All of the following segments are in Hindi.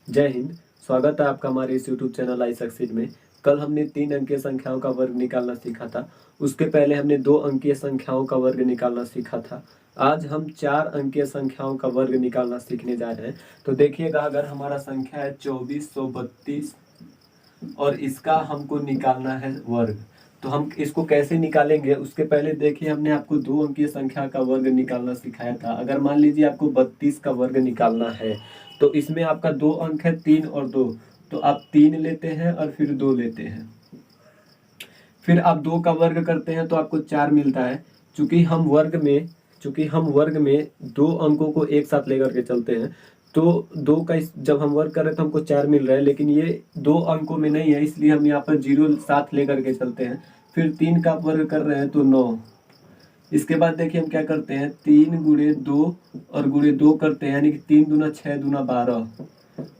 जय हिंद। स्वागत है आपका हमारे इस यूट्यूब चैनल आई सक्सीड में। कल हमने 3 अंकीय संख्याओं का वर्ग निकालना सीखा था। उसके पहले हमने 2 अंकीय संख्याओं का वर्ग निकालना सीखा था। आज हम 4 अंकीय संख्याओं का वर्ग निकालना सीखने जा रहे हैं। तो देखिएगा, अगर हमारा संख्या है 2432 और इसका हमको निकालना है वर्ग, तो हम इसको कैसे निकालेंगे। उसके पहले देखिए, हमने आपको 2 अंकीय संख्या का वर्ग निकालना सिखाया था। अगर मान लीजिए आपको 32 का वर्ग निकालना है, तो इसमें आपका 2 अंक है 3 और 2, तो आप 3 लेते हैं और फिर 2 लेते हैं। फिर आप 2 का वर्ग करते हैं तो आपको 4 मिलता है। चूंकि हम वर्ग में 2 अंकों को एक साथ लेकर के चलते हैं, तो 2 का जब हम वर्ग कर रहे हैं तो हमको 4 मिल रहा है, लेकिन ये 2 अंकों में नहीं है, इसलिए हम यहाँ पर 0 साथ लेकर के चलते हैं। फिर 3 का वर्ग कर रहे हैं तो 9। इसके बाद देखिए हम क्या करते हैं, 3 गुणे 2 और गुणे 2 करते हैं, यानी कि 3 दूना 6 दूना 12,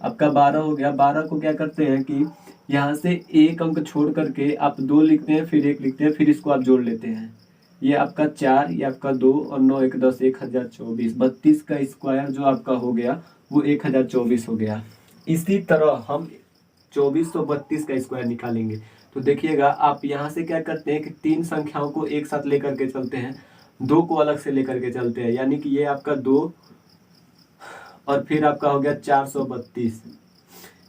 आपका 12 हो गया। 12 को क्या करते हैं कि यहाँ से एक अंक छोड़ करके आप 2 लिखते हैं, फिर 1 लिखते हैं, फिर इसको आप जोड़ लेते हैं। ये आपका 4, ये आपका 2 और 9 1 10 1024। 32 का स्क्वायर जो आपका हो गया वो 1024 हो गया। इसी तरह हम 2432 का स्क्वायर निकालेंगे। तो देखिएगा, आप यहाँ से क्या करते हैं कि 3 संख्याओं को एक साथ लेकर के चलते हैं, 2 को अलग से लेकर के चलते हैं, यानी कि ये आपका 2 और फिर आपका हो गया 432।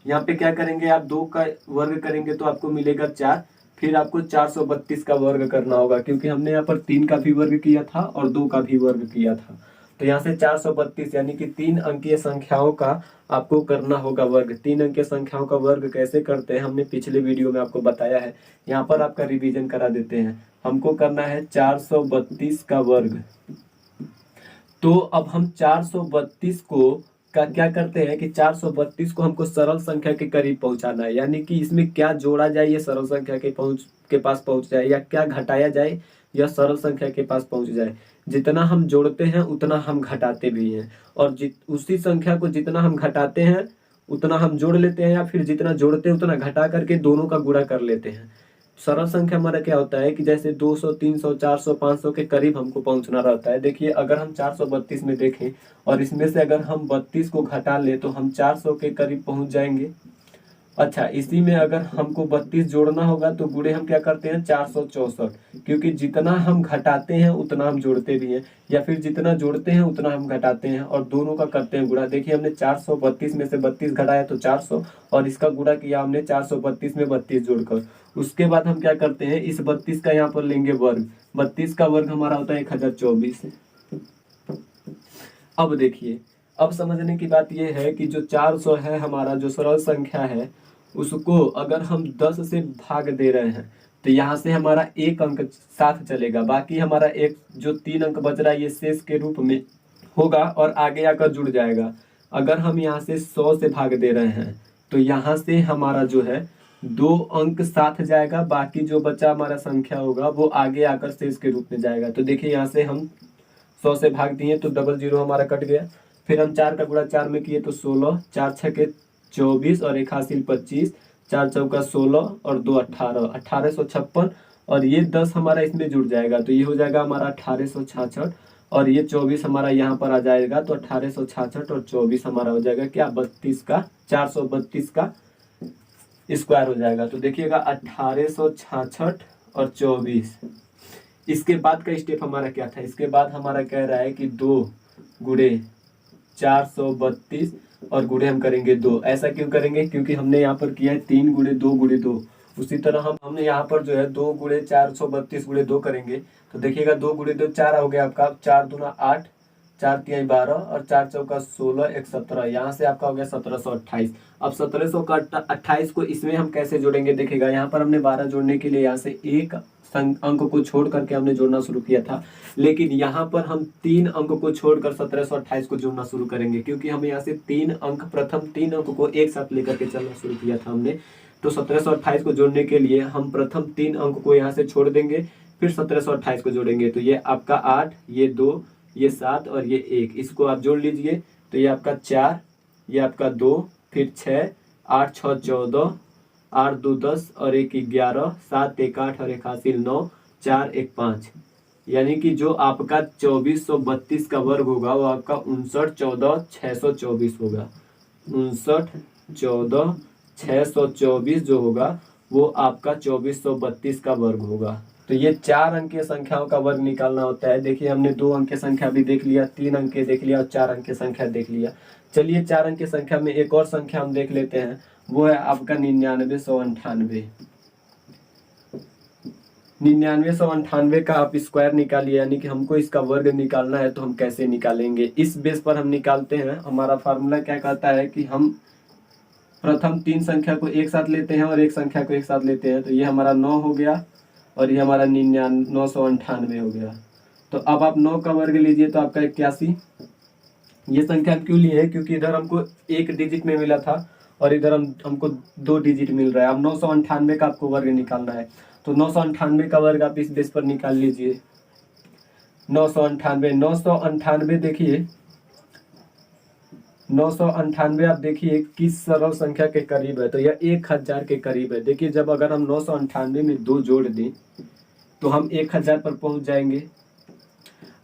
यहाँ पे क्या करेंगे, आप 2 का वर्ग करेंगे तो आपको मिलेगा 4, फिर आपको 432 का वर्ग करना होगा, क्योंकि हमने यहाँ पर 3 का भी वर्ग किया था और 2 का भी वर्ग किया था। तो यहाँ से 432 यानी कि 3 अंकीय संख्याओं का आपको करना होगा वर्ग। 3 अंकीय संख्याओं का वर्ग कैसे करते हैं हमने पिछले वीडियो में आपको बताया है। यहाँ पर आपका रिवीजन करा देते हैं। हमको करना है 432 का वर्ग। तो अब हम 432 को क्या करते हैं कि 432 को हमको सरल संख्या के करीब पहुंचाना है, यानी कि इसमें क्या जोड़ा जाए ये सरल संख्या के पास पहुंच जाए, या क्या घटाया जाए यह सरल संख्या के पास पहुंच जाए। जितना हम जोड़ते हैं उतना हम घटाते भी हैं, और उसी संख्या को जितना हम घटाते हैं उतना हम जोड़ लेते हैं, या फिर जितना जोड़ते हैं उतना घटा करके दोनों का गुणा कर लेते हैं। सरल संख्या हमारा क्या होता है कि जैसे 200 300 400 500 के करीब हमको पहुंचना रहता है। देखिए, अगर हम 432 में देखें और इसमें से अगर हम 32 को घटा ले तो हम 400 के करीब पहुंच जाएंगे। अच्छा, इसी में अगर हमको 32 जोड़ना होगा तो गुणे हम क्या करते हैं 464, क्योंकि जितना हम घटाते हैं उतना हम जोड़ते भी हैं, या फिर जितना जोड़ते हैं उतना हम घटाते हैं, और दोनों का करते हैं गुणा। देखिए, हमने 432 में से 32 घटाया तो 400, और इसका गुणा किया हमने 432 में 32 जोड़कर। उसके बाद हम क्या करते हैं, इस 32 का यहाँ पर लेंगे वर्ग। 32 का वर्ग हमारा होता है 1024। अब देखिए, अब समझने की बात यह है कि जो 400 है हमारा जो सरल संख्या है, उसको अगर हम 10 से भाग दे रहे हैं तो यहाँ से हमारा 1 अंक साथ चलेगा, बाकी हमारा एक जो 3 अंक बच रहा है ये शेष के रूप में होगा और आगे आकर जुड़ जाएगा। अगर हम यहाँ से 100 से भाग दे रहे हैं तो यहाँ से हमारा जो है 2 अंक साथ जाएगा, बाकी जो बचा हमारा संख्या होगा वो आगे आकर शेष के रूप में जाएगा। तो देखिए, यहाँ से हम 100 से भाग दिए तो डबल जीरो हमारा कट गया। फिर हम 4 का गुणा 4 में किए तो 16, 4 छके 24 और 1 हासिल 25, 4 चौका 16 और 2 18, 1856, और ये 10 हमारा इसमें जुड़ जाएगा तो ये हो जाएगा हमारा 1866, और ये 24 हमारा यहाँ पर आ जाएगा तो 1866 और 24 हमारा हो जाएगा क्या 32 का 432 का स्क्वायर हो जाएगा। तो देखिएगा 1866 और 24। इसके बाद का स्टेप हमारा क्या था, इसके बाद हमारा कह रहा है कि 2 गुणे 432 और गुणे हम करेंगे 2। ऐसा क्यों करेंगे, क्योंकि हमने यहाँ पर किया है 3 गुणे 2 गुणे 2। उसी तरह हमने यहाँ पर जो है 2 गुणे 432 गुणे 2 करेंगे। तो देखिएगा 2 गुणे 2 4 हो गया आपका, 4 दूना 8, 4 तिहाई 12 और 4 चौका 16 1 17, यहाँ से आपका हो गया 1728। अब 1728 को इसमें हम कैसे जोड़ेंगे, देखिएगा यहाँ पर हमने 12 जोड़ने के लिए यहाँ से एक अंक को छोड़ करके हमने जोड़ना शुरू किया था, लेकिन यहाँ पर हम 3 अंक को छोड़कर 1728 को जोड़ना शुरू करेंगे, क्योंकि हम यहाँ से प्रथम 3 अंक को एक साथ लेकर के चलना शुरू किया था हमने। तो 1728 को जोड़ने के लिए हम प्रथम 3 अंक को यहाँ से छोड़ देंगे, फिर 1728 को जोड़ेंगे। तो ये आपका 8, ये 2, ये 7 और ये 1, इसको आप जोड़ लीजिए तो ये आपका 4, ये आपका 2, फिर 6, 8 6 14, 8 2 10 और 1 11, 7 1 8 और 1 हासिल 9, 4 1 5, यानी कि जो आपका 2432 का वर्ग होगा वो आपका 59 14 624 होगा। 59 14, 624 जो होगा वो आपका 2432 का वर्ग होगा। तो ये 4 अंकीय संख्याओं का वर्ग निकालना होता है। देखिए हमने 2 अंकीय संख्या भी देख लिया, 3 अंकीय देख लिया और 4 अंकीय संख्या देख लिया। चलिए 4 अंकीय संख्या में एक और संख्या हम देख लेते हैं, वो है आपका 9998। 9998 का आप स्क्वायर निकालिए, यानी कि हमको इसका वर्ग निकालना है। तो हम कैसे निकालेंगे, इस बेस पर हम निकालते हैं। हमारा फार्मूला क्या कहता है कि हम प्रथम 3 संख्या को एक साथ लेते हैं और एक संख्या को एक साथ लेते हैं। तो ये हमारा 9 हो गया और ये हमारा 998 हो गया। तो अब आप 9 का वर्ग लीजिए तो आपका 81। ये संख्या क्यों लिए है, क्योंकि इधर हमको 1 डिजिट में मिला था और इधर हमको 2 डिजिट मिल रहा है। अब 998 का आपको वर्ग निकालना है। तो 998 का वर्ग आप इस बेस पर निकाल लीजिए। 998 देखिए 998 आप देखिए किस सरल संख्या के करीब है। तो यह 1000 के करीब है। देखिए जब अगर हम 998 में 2 जोड़ दें तो हम 1000 पर पहुंच जाएंगे।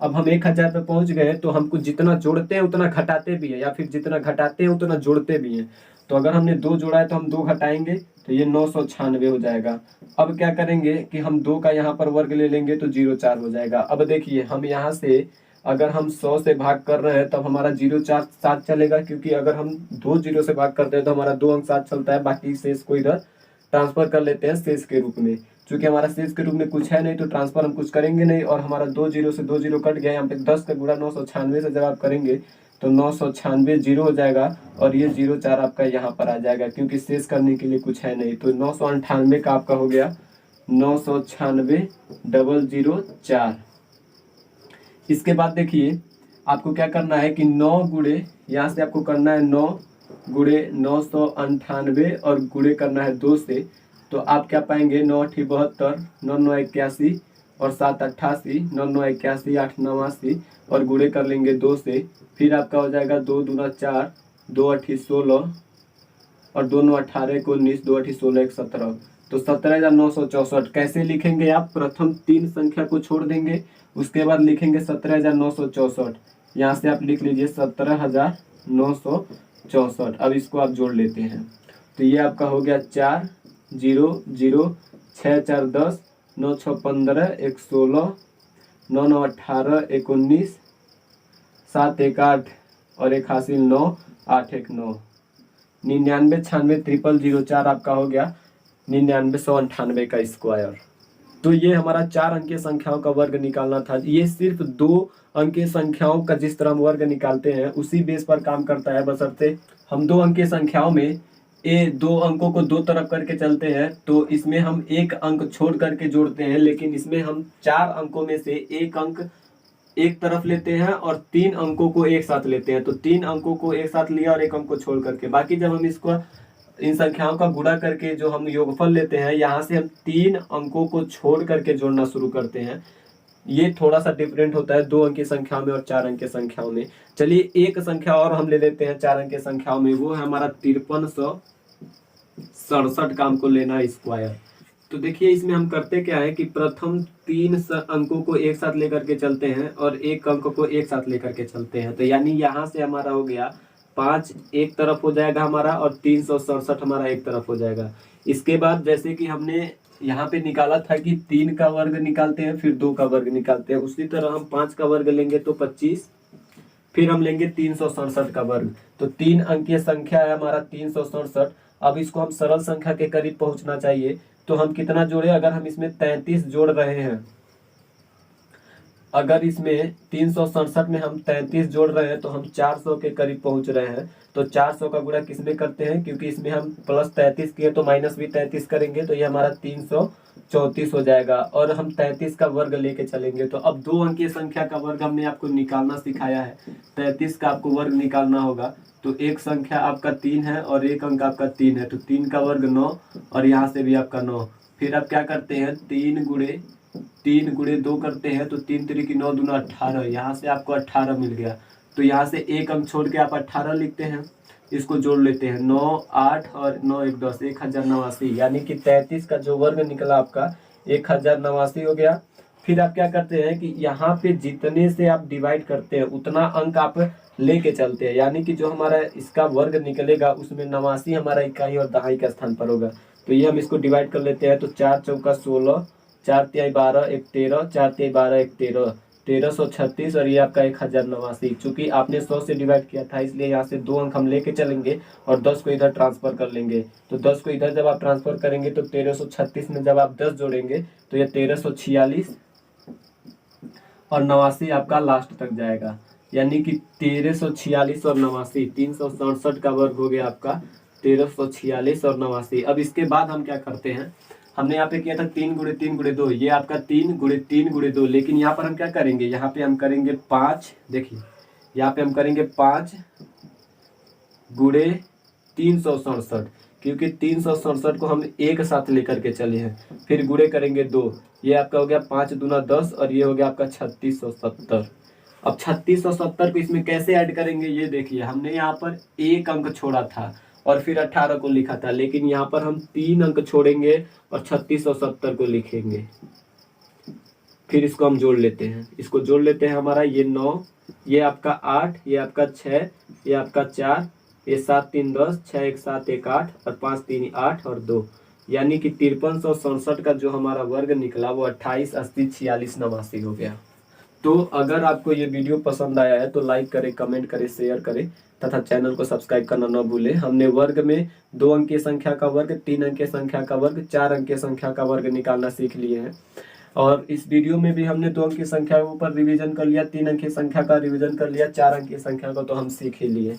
अब हम 1000 पर पहुंच गए तो हमको जितना जोड़ते हैं उतना घटाते भी है, या फिर जितना घटाते हैं उतना जोड़ते भी हैं। तो अगर हमने 2 जोड़ा है तो हम 2 घटाएंगे तो ये 996 हो जाएगा। अब क्या करेंगे कि हम 2 का यहाँ पर वर्ग ले लेंगे तो 04 हो जाएगा। अब देखिए हम यहाँ से अगर हम 100 से भाग कर रहे हैं तब हमारा 04 साथ चलेगा, क्योंकि अगर हम 2 0 से भाग करते हैं तो हमारा 2 अंक साथ चलता है। बाकी शेष को इधर ट्रांसफर कर लेते हैं शेष के रूप में। चूंकि हमारा शेष के रूप में कुछ है नहीं तो ट्रांसफर हम कुछ करेंगे नहीं, और हमारा 2 0 से 2 0 कट गया। यहाँ पे 10 का गुणा 996 से जब आप करेंगे तो 996 जीरो हो जाएगा और ये 04 आपका यहाँ पर आ जाएगा, क्योंकि शेष करने के लिए कुछ है नहीं। तो 998 का आपका हो गया 996,004। इसके बाद देखिए आपको क्या करना है कि 9 गुणे, यहाँ से आपको करना है 9 गुणे 998 और गुणे करना है 2 से। तो आप क्या पाएंगे, 9 8 72, 9 9 81 और 7 88, 9 9 81 8 89 और गुणे कर लेंगे 2 से। फिर आपका हो जाएगा 2 दूना 4, 2 8 16 और 2 9 18 को 19, 2 8 16 1 17। तो 17,964 कैसे लिखेंगे आप, प्रथम 3 संख्या को छोड़ देंगे, उसके बाद लिखेंगे 17,964। यहाँ से आप लिख लीजिए 17,964। अब इसको आप जोड़ लेते हैं तो ये आपका हो गया 4 0 0 6 4 10 9 6 15 1 16 9 9 18 1 19 7 1 8 और 1 हासिल 9 8 1 9। 99 96 000 आपका हो गया 9998 का स्क्वायर। तो ये हमारा 4 अंकीय संख्याओं का वर्ग निकालना था। ये सिर्फ 2 अंकीय संख्याओं का जिस तरह हम वर्ग निकालते हैं उसी बेस पर काम करता है, बशर्ते हम 2 अंकीय संख्याओं में 2 अंकों को 2 तरफ करके चलते हैं तो इसमें हम 1 अंक छोड़ करके जोड़ते हैं, लेकिन इसमें हम 4 अंकों में से 1 अंक एक तरफ लेते हैं और 3 अंकों को एक साथ लेते हैं। तो 3 अंकों को एक साथ लिया और 1 अंक को छोड़ करके, बाकी जब हम इसको इन संख्याओं का गुणा करके जो हम योगफल लेते हैं, यहाँ से हम 3 अंकों को छोड़ करके जोड़ना शुरू करते हैं। ये थोड़ा सा डिफरेंट होता है 2 अंकीय संख्याओं में और 4 अंकीय संख्याओं में। चलिए एक संख्या और हम ले लेते हैं 4 अंकीय संख्याओं में, वो है हमारा 5367 का हमको लेना है स्क्वायर। तो देखिए इसमें हम करते क्या है कि प्रथम 3 अंकों को एक साथ लेकर के चलते हैं और 1 अंक को एक साथ लेकर के चलते हैं। तो यानी यहाँ से हमारा हो गया 5 एक तरफ हो जाएगा हमारा और 367 हमारा एक तरफ हो जाएगा। इसके बाद जैसे कि हमने यहाँ पे निकाला था कि 3 का वर्ग निकालते हैं फिर 2 का वर्ग निकालते हैं, उसी तरह हम 5 का वर्ग लेंगे तो 25, फिर हम लेंगे 367 का वर्ग। तो 3 अंकीय संख्या है हमारा 367। अब इसको हम सरल संख्या के करीब पहुंचना चाहिए तो हम कितना जोड़े, अगर हम इसमें 33 जोड़ रहे हैं, अगर इसमें 367 में हम 33 जोड़ रहे हैं तो हम 400 के करीब पहुंच रहे हैं। तो 400 का गुणा किसमें करते हैं, क्योंकि इसमें हम प्लस 33 किए तो माइनस भी 33 करेंगे, तो ये हमारा 334 हो जाएगा और हम 33 का वर्ग लेके चलेंगे। तो अब 2 अंकीय संख्या का वर्ग हमने आपको निकालना सिखाया है, 33 का आपको वर्ग निकालना होगा। तो एक संख्या आपका 3 है और एक अंक आपका 3 है, तो 3 का वर्ग 9 और यहाँ से भी आपका 9। फिर आप क्या करते हैं 3 गुणे 2 करते हैं तो 3 3 9 दूना 18, यहाँ से आपको 18 मिल गया। तो यहाँ से एक अंक छोड़ के आप 18 लिखते हैं, इसको जोड़ लेते हैं 9 8 और 9 1 10 1089, यानी कि 33 का जो वर्ग निकला आपका 1089 हो गया। फिर आप क्या करते हैं कि यहाँ पे जितने से आप डिवाइड करते हैं उतना अंक आप लेके चलते हैं, यानी कि जो हमारा इसका वर्ग निकलेगा उसमें 89 हमारा इकाई और दहाई का स्थान पर होगा। तो ये हम इसको डिवाइड कर लेते हैं। तो 4 चौका 16, 4 तिहाई 12, 1 13, 4 तिहाई 12, 1 13, 1336 और ये आपका 1089। चूंकि आपने 100 से डिवाइड किया था इसलिए यहाँ से 2 अंक हम लेके चलेंगे और 10 को इधर ट्रांसफर कर लेंगे। तो 10 को इधर जब आप ट्रांसफर करेंगे तो 1336 में जब आप 10 जोड़ेंगे तो ये 1346 और 89 आपका लास्ट तक जाएगा, यानी कि 1346 और 89, 367 का वर्ग हो गया आपका 1346 और 89। अब इसके बाद हम क्या करते हैं, हमने यहाँ पे किया था 3 गुणे 3 गुणे 2, ये आपका 3 गुणे 3 गुणे 2, लेकिन यहाँ पर हम क्या करेंगे, यहाँ पे हम करेंगे 5, देखिए यहाँ पे हम करेंगे 5 गुणे 367, क्योंकि 367 को हम एक साथ लेकर के चले हैं। फिर गुणे करेंगे 2, ये आपका हो गया 5 दूना 10 और ये हो गया आपका 3670। अब 3670 को इसमें कैसे ऐड करेंगे ये देखिए, हमने यहाँ पर एक अंक छोड़ा था और फिर 18 को लिखा था, लेकिन यहाँ पर हम 3 अंक छोड़ेंगे और 3670 को लिखेंगे। फिर इसको हम जोड़ लेते हैं, इसको जोड़ लेते हैं, हमारा ये 9, ये आपका 8, ये आपका 6, ये आपका 4, ये 7 3 10, 6 1 7 1 8 और 5 3 8 और 2, यानी कि 5367 का जो हमारा वर्ग निकला वो 28 80 46 89 हो गया। तो अगर आपको ये वीडियो पसंद आया है तो लाइक करें, कमेंट करें, शेयर करें तथा चैनल को सब्सक्राइब करना न भूलें। हमने वर्ग में 2 अंकीय संख्या का वर्ग, 3 अंकीय संख्या का वर्ग, 4 अंकीय संख्या का वर्ग निकालना सीख लिए हैं। और इस वीडियो में भी हमने 2 अंकीय संख्या के ऊपर रिवीजन कर लिया, 3 अंकीय संख्या का रिवीजन कर लिया, 4 अंकीय संख्या का तो हम सीख ही लिए।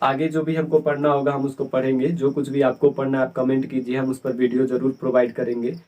आगे जो भी हमको पढ़ना होगा हम उसको पढ़ेंगे। जो कुछ भी आपको पढ़ना है आप कमेंट कीजिए, हम उस पर वीडियो जरूर प्रोवाइड करेंगे।